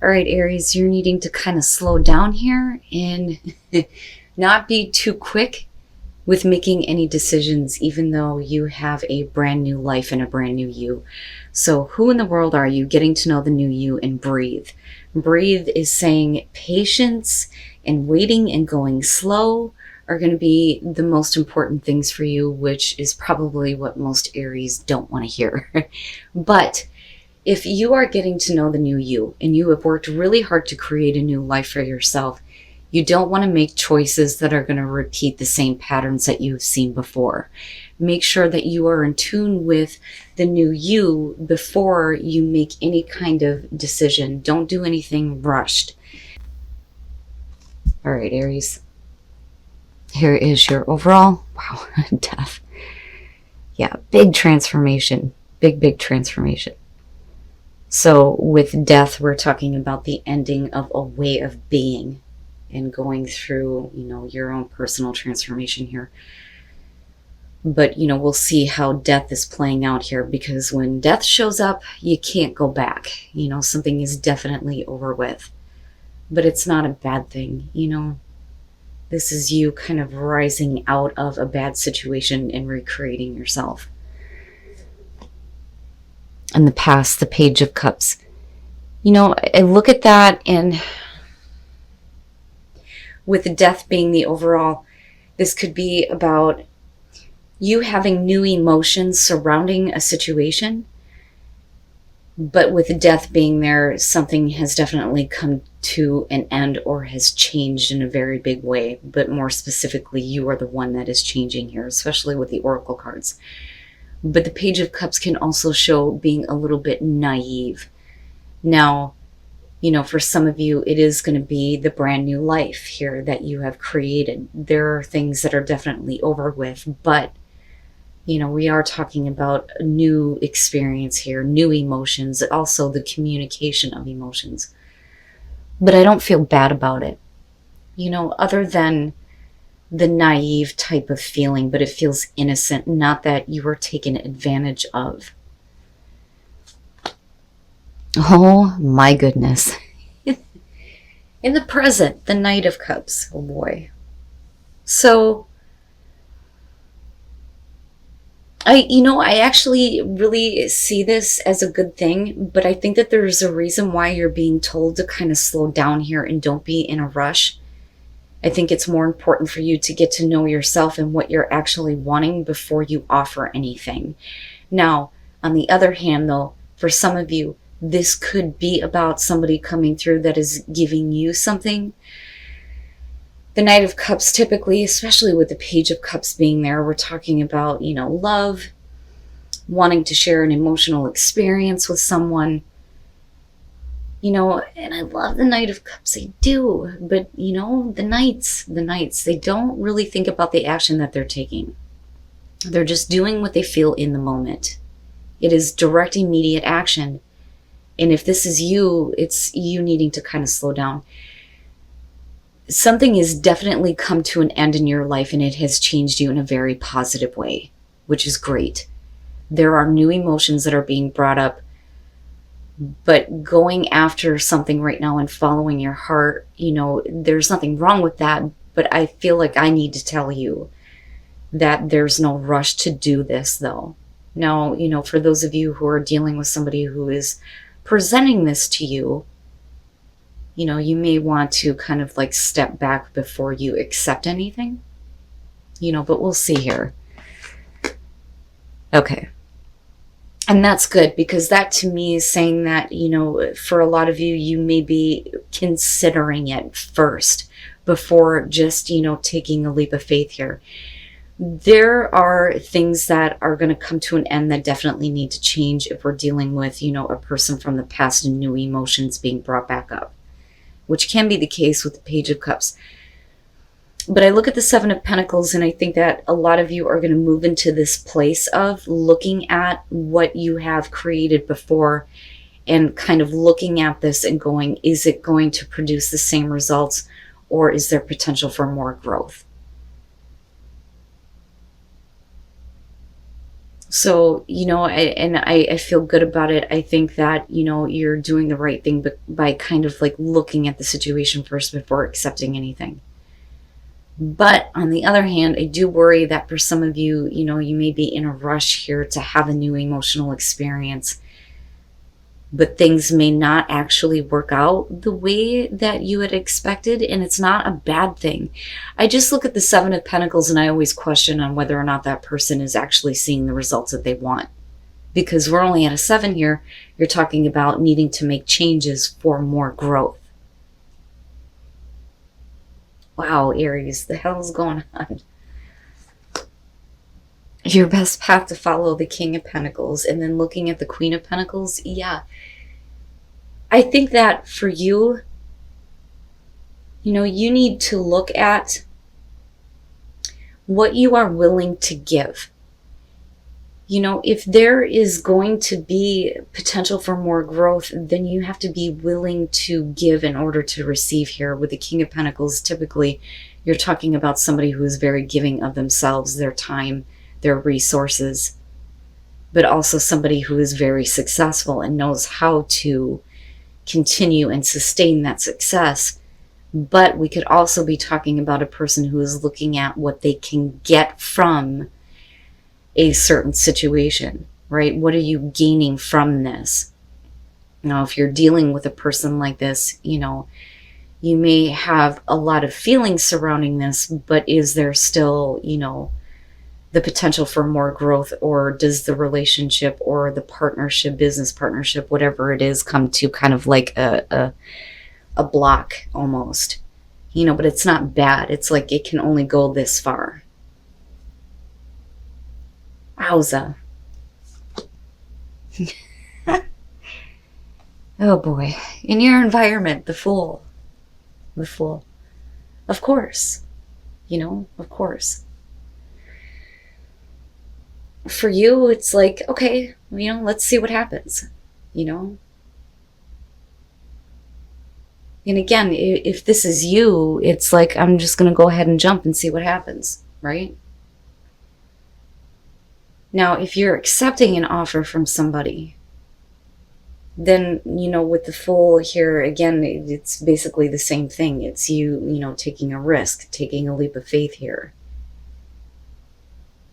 All right, Aries, you're needing to kind of slow down here and not be too quick with making any decisions, even though you have a brand new life and a brand new you. So who in the world are you? Getting to know the new you and breathe. Breathe is saying patience and waiting and going slow are going to be the most important things for you, which is probably what most Aries don't want to hear. But if you are getting to know the new you and you have worked really hard to create a new life for yourself, you don't want to make choices that are going to repeat the same patterns that you've seen before. Make sure that you are in tune with the new you before you make any kind of decision. Don't do anything rushed. All right, Aries. Here is your overall. Wow, death. Yeah, big transformation. Big transformation. So with death, we're talking about the ending of a way of being and going through, your own personal transformation here. But, we'll see how death is playing out here, because when death shows up, you can't go back. Something is definitely over with. But it's not a bad thing, This is you kind of rising out of a bad situation and recreating yourself. And the past, the Page of Cups. I look at that, and with death being the overall, this could be about you having new emotions surrounding a situation. But with death being there, something has definitely come to an end or has changed in a very big way. But more specifically, you are the one that is changing here, especially with the Oracle cards. But the Page of Cups can also show being a little bit naive. Now, for some of you, it is going to be the brand new life here that you have created. There are things that are definitely over with, but, we are talking about a new experience here, new emotions, also the communication of emotions. But I don't feel bad about it, other than the naive type of feeling, but it feels innocent, not that you were taken advantage of. Oh my goodness. In the present, the Knight of Cups. Oh boy. So, I actually really see this as a good thing, but I think that there's a reason why you're being told to kind of slow down here and don't be in a rush. I think it's more important for you to get to know yourself and what you're actually wanting before you offer anything. Now, on the other hand, though, for some of you, this could be about somebody coming through that is giving you something. The Knight of Cups, typically, especially with the Page of Cups being there, we're talking about, love, wanting to share an emotional experience with someone. And I love the Knight of Cups, I do. But, the Knights, they don't really think about the action that they're taking. They're just doing what they feel in the moment. It is direct, immediate action. And if this is you, it's you needing to kind of slow down. Something has definitely come to an end in your life, and it has changed you in a very positive way, which is great. There are new emotions that are being brought up. But going after something right now and following your heart, there's nothing wrong with that. But I feel like I need to tell you that there's no rush to do this, though. Now, for those of you who are dealing with somebody who is presenting this to you, you may want to kind of like step back before you accept anything, but we'll see here. Okay. And that's good, because that to me is saying that, for a lot of you, you may be considering it first before just, taking a leap of faith here. There are things that are going to come to an end that definitely need to change if we're dealing with, a person from the past and new emotions being brought back up, which can be the case with the Page of Cups. But I look at the Seven of Pentacles, and I think that a lot of you are going to move into this place of looking at what you have created before and kind of looking at this and going, is it going to produce the same results, or is there potential for more growth? So, I feel good about it. I think that, you're doing the right thing by kind of like looking at the situation first before accepting anything. But on the other hand, I do worry that for some of you, you may be in a rush here to have a new emotional experience, but things may not actually work out the way that you had expected, and it's not a bad thing. I just look at the Seven of Pentacles and I always question on whether or not that person is actually seeing the results that they want. Because we're only at a 7 here, you're talking about needing to make changes for more growth. Wow, Aries, the hell's going on? Your best path to follow the King of Pentacles, and then looking at the Queen of Pentacles. Yeah. I think that for you, you need to look at what you are willing to give. If there is going to be potential for more growth, then you have to be willing to give in order to receive here. With the King of Pentacles, typically you're talking about somebody who is very giving of themselves, their time, their resources, but also somebody who is very successful and knows how to continue and sustain that success. But we could also be talking about a person who is looking at what they can get from a certain situation, right? What are you gaining from this? If you're dealing with a person like this, you may have a lot of feelings surrounding this, but is there still, the potential for more growth, or does the relationship or the partnership, business partnership, whatever it is, come to kind of like a block almost, but it's not bad. It's like it can only go this far. Wowza. Oh boy. In your environment, the Fool. The Fool. Of course. Of course. For you, it's like, okay, let's see what happens. And again, if this is you, it's like, I'm just going to go ahead and jump and see what happens, right? Now, if you're accepting an offer from somebody, then, with the Fool here, again, it's basically the same thing. It's you, taking a risk, taking a leap of faith here.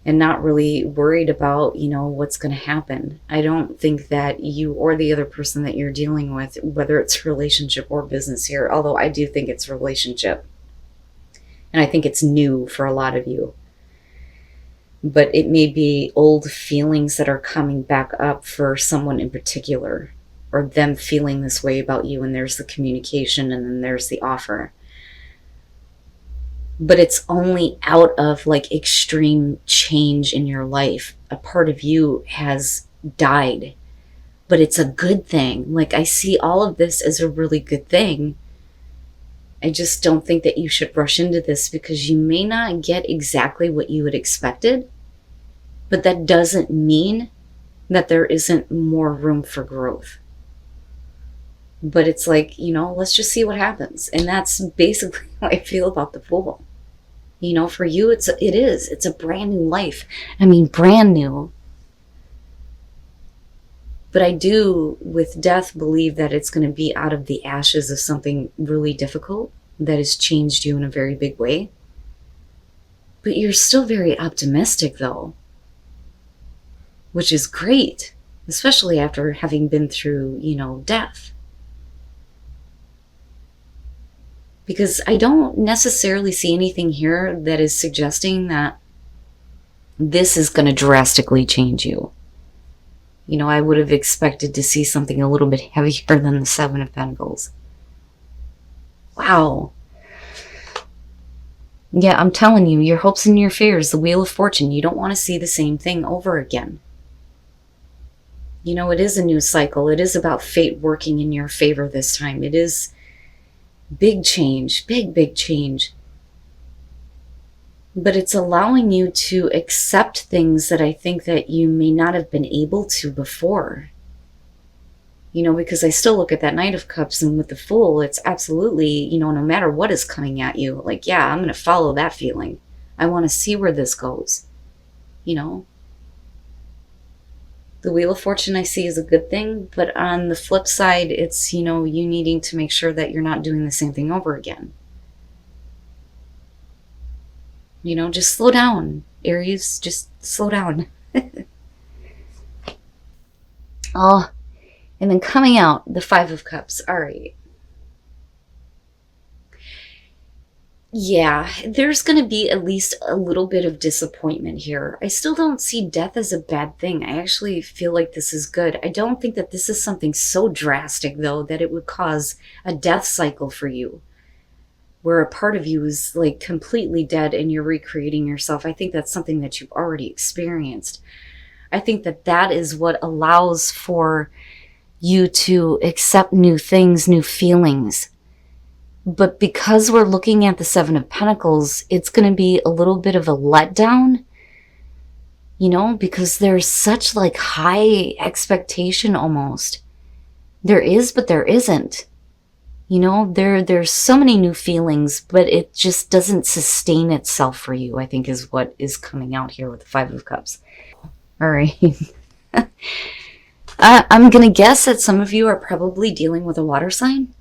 And not really worried about, what's going to happen. I don't think that you or the other person that you're dealing with, whether it's relationship or business here, although I do think it's relationship. And I think it's new for a lot of you. But it may be old feelings that are coming back up for someone in particular, or them feeling this way about you, and there's the communication and then there's the offer. But it's only out of like extreme change in your life. A part of you has died, but it's a good thing. Like, I see all of this as a really good thing. I just don't think that you should rush into this, because you may not get exactly what you had expected, but that doesn't mean that there isn't more room for growth. But it's like, let's just see what happens. And that's basically how I feel about the Fool. For you, it's a brand new life. I mean, brand new. But I do, with death, believe that it's going to be out of the ashes of something really difficult that has changed you in a very big way. But you're still very optimistic, though, which is great, especially after having been through, death. Because I don't necessarily see anything here that is suggesting that this is going to drastically change you. I would have expected to see something a little bit heavier than the Seven of Pentacles. Wow. Yeah, I'm telling you, your hopes and your fears, the Wheel of Fortune, you don't want to see the same thing over again. It is a new cycle. It is about fate working in your favor this time. It is big change, big change. But it's allowing you to accept things that I think that you may not have been able to before. Because I still look at that Knight of Cups, and with the Fool, it's absolutely, no matter what is coming at you, like, yeah, I'm going to follow that feeling. I want to see where this goes. The Wheel of Fortune I see is a good thing, but on the flip side, it's, you needing to make sure that you're not doing the same thing over again. Just slow down, Aries. Just slow down. Oh, and then coming out, the Five of Cups. All right. Yeah, there's going to be at least a little bit of disappointment here. I still don't see death as a bad thing. I actually feel like this is good. I don't think that this is something so drastic, though, that it would cause a death cycle for you, where a part of you is like completely dead and you're recreating yourself. I think that's something that you've already experienced. I think that that is what allows for you to accept new things, new feelings. But because we're looking at the Seven of Pentacles, it's going to be a little bit of a letdown, because there's such like high expectation almost. There is, but there isn't. There's so many new feelings, but it just doesn't sustain itself for you, I think is what is coming out here with the Five of Cups. All right. I'm going to guess that some of you are probably dealing with a water sign.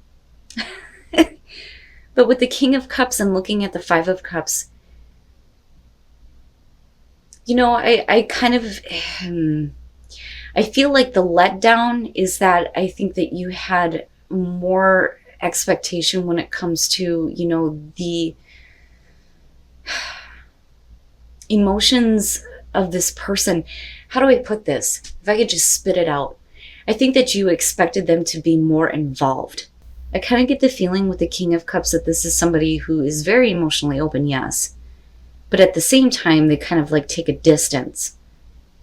But with the King of Cups and looking at the Five of Cups, I kind of, I feel like the letdown is that I think that you had more expectation when it comes to, the emotions of this person. How do I put this? If I could just spit it out. I think that you expected them to be more involved. I kind of get the feeling with the King of Cups that this is somebody who is very emotionally open, yes. But at the same time, they kind of like take a distance.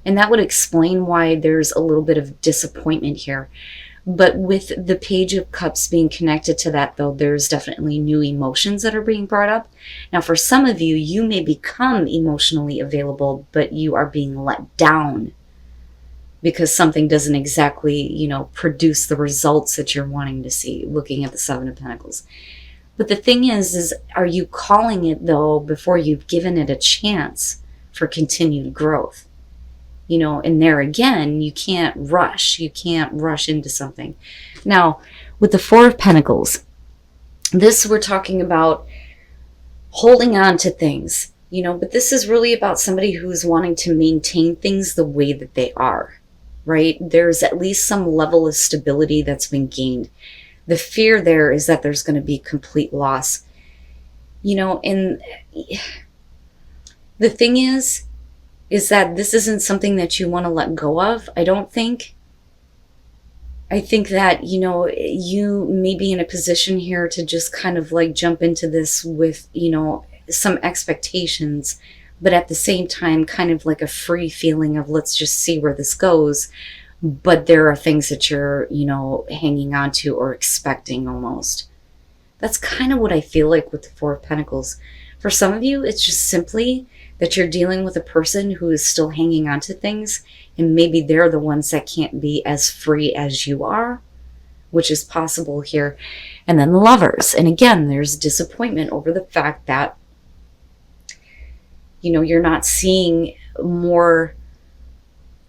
And that would explain why there's a little bit of disappointment here. But with the Page of Cups being connected to that, though, there's definitely new emotions that are being brought up. Now, for some of you, you may become emotionally available, but you are being let down because something doesn't exactly, produce the results that you're wanting to see, looking at the Seven of Pentacles. But the thing is are you calling it, though, before you've given it a chance for continued growth? And there again, you can't rush. You can't rush into something. Now, with the Four of Pentacles, this we're talking about holding on to things, but this is really about somebody who's wanting to maintain things the way that they are, right? There's at least some level of stability that's been gained. The fear there is that there's going to be complete loss, and the thing is that this isn't something that you want to let go of, I don't think. I think that, you may be in a position here to just kind of like jump into this with, some expectations, but at the same time, kind of like a free feeling of let's just see where this goes. But there are things that you're, hanging on to or expecting almost. That's kind of what I feel like with the Four of Pentacles. For some of you, it's just simply that you're dealing with a person who is still hanging on to things, and maybe they're the ones that can't be as free as you are, which is possible here. And then the Lovers. And again, there's disappointment over the fact that, you're not seeing more.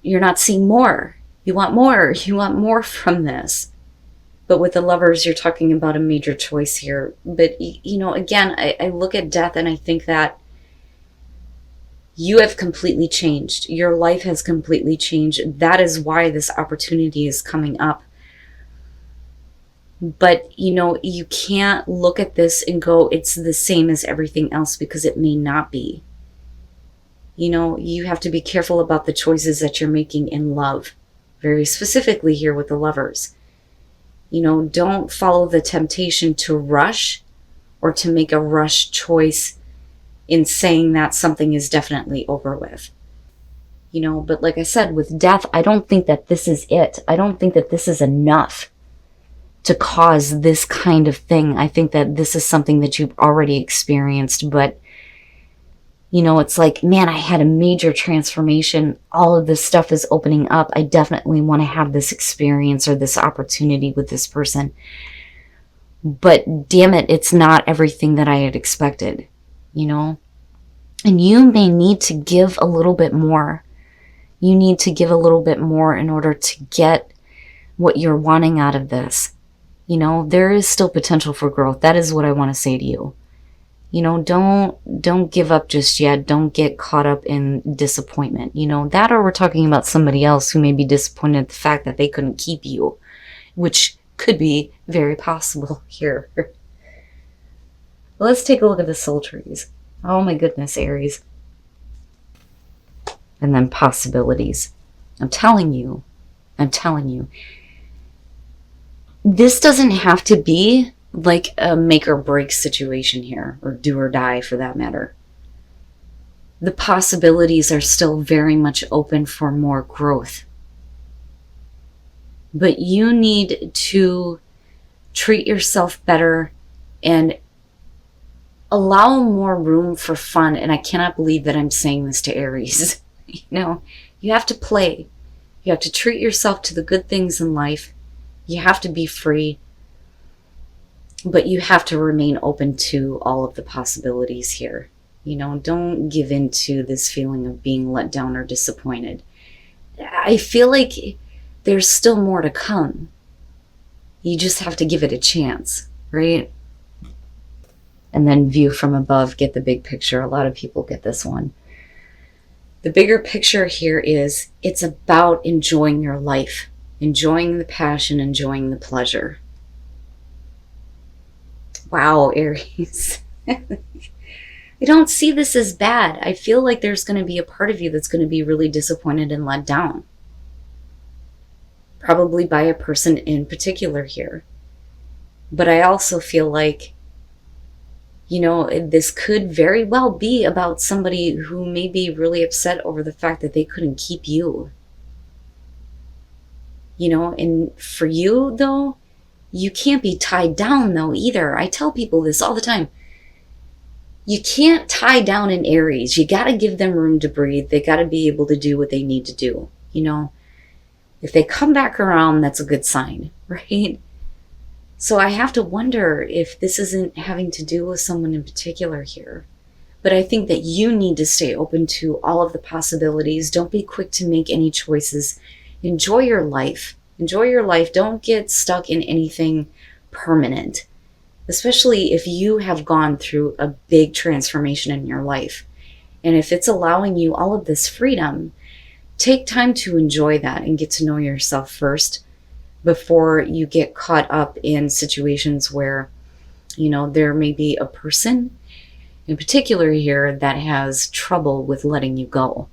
You're not seeing more. You want more. You want more from this. But with the Lovers, you're talking about a major choice here. But, again, I look at death and I think that you have completely changed. Your life has completely changed. That is why this opportunity is coming up. But, you can't look at this and go, it's the same as everything else, because it may not be. You have to be careful about the choices that you're making in love. Very specifically here with the Lovers. Don't follow the temptation to rush or to make a rush choice in saying that something is definitely over with. But like I said, with death, I don't think that this is it. I don't think that this is enough to cause this kind of thing. I think that this is something that you've already experienced, but it's like, man, I had a major transformation. All of this stuff is opening up. I definitely want to have this experience or this opportunity with this person. But damn it, it's not everything that I had expected, And you may need to give a little bit more. You need to give a little bit more in order to get what you're wanting out of this. You know, there is still potential for growth. That is what I want to say to you. You know, don't give up just yet. Don't get caught up in disappointment. You know, that, or we're talking about somebody else who may be disappointed at the fact that they couldn't keep you, which could be very possible here. Let's take a look at the soul trees. Oh my goodness, Aries. And then possibilities. I'm telling you. This doesn't have to be like a make or break situation here, or do or die for that matter. The possibilities are still very much open for more growth. But you need to treat yourself better and allow more room for fun. And I cannot believe that I'm saying this to Aries. You know, you have to play. You have to treat yourself to the good things in life. You have to be free. But you have to remain open to all of the possibilities here. You know, don't give in to this feeling of being let down or disappointed. I feel like there's still more to come. You just have to give it a chance, right? And then view from above, get the big picture. A lot of people get this one. The bigger picture here is it's about enjoying your life, enjoying the passion, enjoying the pleasure. Wow, Aries. I don't see this as bad. I feel like there's going to be a part of you that's going to be really disappointed and let down. Probably by a person in particular here. But I also feel like, you know, this could very well be about somebody who may be really upset over the fact that they couldn't keep you. You know, and for you, though, you can't be tied down, though, either. I tell people this all the time. You can't tie down an Aries. You got to give them room to breathe. They got to be able to do what they need to do. You know, if they come back around, that's a good sign, right? So I have to wonder if this isn't having to do with someone in particular here. But I think that you need to stay open to all of the possibilities. Don't be quick to make any choices. Enjoy your life. Enjoy your life. Don't get stuck in anything permanent, especially if you have gone through a big transformation in your life. And if it's allowing you all of this freedom, take time to enjoy that and get to know yourself first before you get caught up in situations where, you know, there may be a person in particular here that has trouble with letting you go.